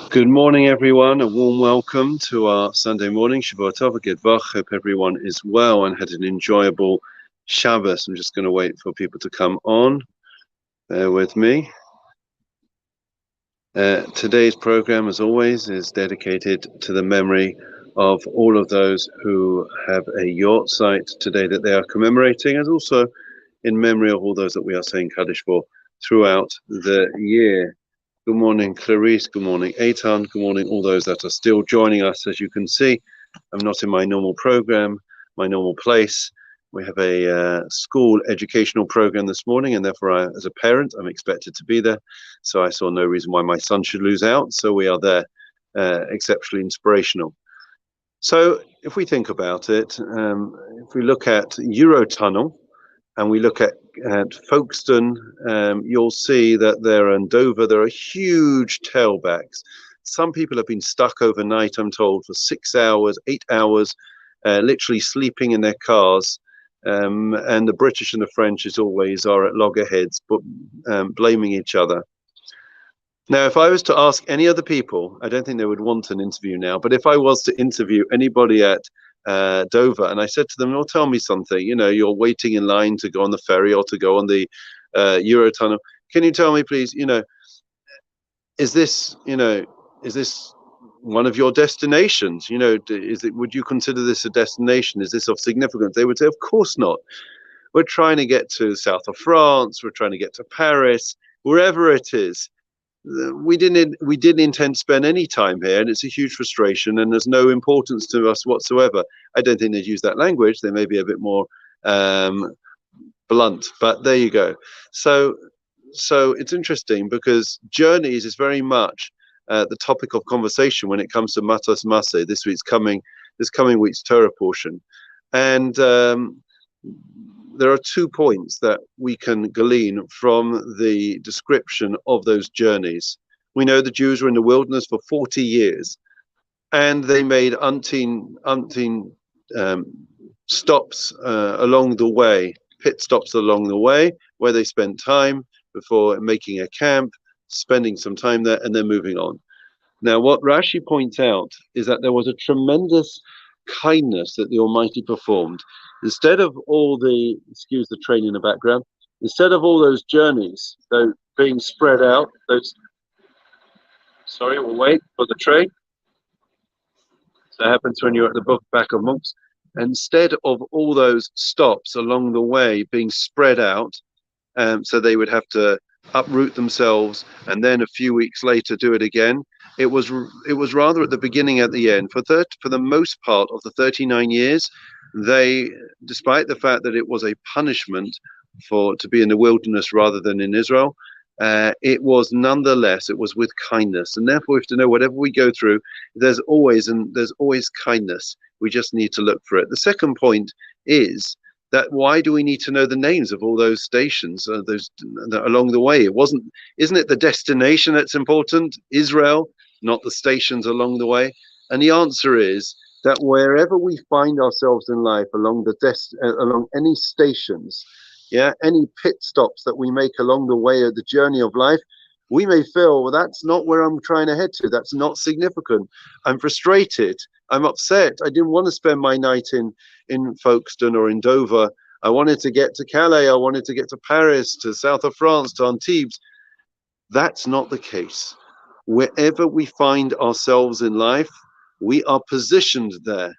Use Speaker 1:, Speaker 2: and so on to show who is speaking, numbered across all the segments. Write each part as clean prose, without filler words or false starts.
Speaker 1: Good morning, everyone. A warm welcome to our Sunday morning. Shavua Tov, Gedvach. Hope everyone is well and had an enjoyable Shabbos. I'm just going to wait for people to come on. Bear with me. Today's program, as always, is dedicated to the memory of all of those who have a yort site today that they are commemorating, and also in memory of all those that we are saying Kaddish for throughout the year. Good morning, Clarice. Good morning, Eitan. Good morning, all those that are still joining us. As you can see, I'm not in my normal program, my normal place. We have a school educational program this morning, and therefore, as a parent, I'm expected to be there. So I saw no reason why my son should lose out. So we are there, exceptionally inspirational. So if we think about it, if we look at Eurotunnel, and we look at Folkestone, you'll see that there in Dover, there are huge tailbacks. Some people have been stuck overnight, I'm told, for 6 hours, 8 hours, literally sleeping in their cars. And the British and the French, as always, are at loggerheads, but blaming each other. Now, if I was to ask any other people, I don't think they would want an interview now, but if I was to interview anybody at Dover, and I said to them, "Oh, tell me something. You know, you're waiting in line to go on the ferry or to go on the Eurotunnel. Can you tell me, please? Is this, is this one of your destinations? Is it? Would you consider this a destination? Is this of significance?" They would say, "Of course not. We're trying to get to south of France. We're trying to get to Paris, wherever it is. We didn't intend to spend any time here, and it's a huge frustration, and there's no importance to us whatsoever." I don't think they'd use that language. They may be a bit more blunt, but there you go. So it's interesting because journeys is very much the topic of conversation when it comes to Matos Maseh, this coming week's Torah portion. And there are 2 points that we can glean from the description of those journeys. We know the Jews were in the wilderness for 40 years, and they made umpteen stops along the way, pit stops along the way, where they spent time before making a camp, spending some time there, and then moving on. Now, what Rashi points out is that there was a tremendous kindness that the Almighty performed. Instead of all the, excuse the train in the background, instead of all those journeys, though, being spread out, sorry, we'll wait for the train. So that happens when you're at the back of monks. Instead of all those stops along the way being spread out, so they would have to uproot themselves and then a few weeks later do it again. It was rather at the beginning, at the end. For the most part of the 39 years, they, despite the fact that it was a punishment to be in the wilderness rather than in Israel, it was nonetheless, it was with kindness. And therefore we have to know whatever we go through, there's always kindness. We just need to look for it. The second point is that why do we need to know the names of all those stations along the way? Isn't it the destination that's important, Israel, not the stations along the way? And the answer is that wherever we find ourselves in life along any stations, any pit stops that we make along the way of the journey of life, we may feel, well, that's not where I'm trying to head to. That's not significant. I'm frustrated. I'm upset. I didn't want to spend my night in Folkestone or in Dover. I wanted to get to Calais. I wanted to get to Paris, to south of France, to Antibes. That's not the case. Wherever we find ourselves in life, we are positioned there.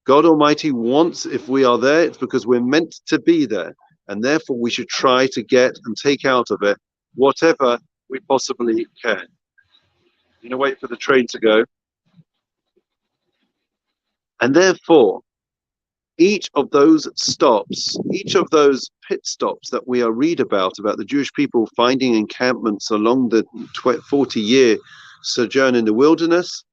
Speaker 1: God Almighty wants, if we are there, it's because we're meant to be there. And therefore, we should try to get and take out of it whatever we possibly can. Wait for the train to go. And therefore, each of those stops, each of those pit stops that we read about the Jewish people finding encampments along the 40-year sojourn in the wilderness,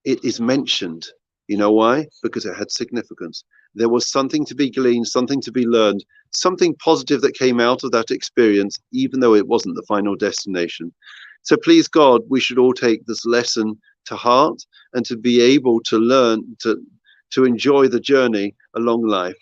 Speaker 1: it is mentioned. You know why? Because it had significance. There was something to be gleaned, something to be learned, something positive that came out of that experience, even though it wasn't the final destination. So please God, we should all take this lesson to heart and to be able to learn to enjoy the journey along life.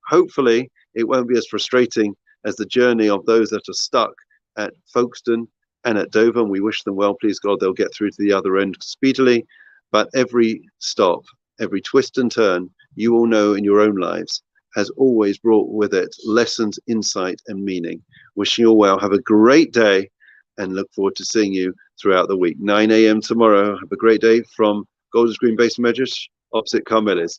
Speaker 1: Hopefully, it won't be as frustrating as the journey of those that are stuck at Folkestone and at Dover. And we wish them well. Please God, they'll get through to the other end speedily. But every stop, every twist and turn, you all know in your own lives, has always brought with it lessons, insight, and meaning. Wishing you all well. Have a great day and look forward to seeing you throughout the week. 9 a.m. tomorrow. Have a great day from Golders Green Base Measures opposite Carmelis.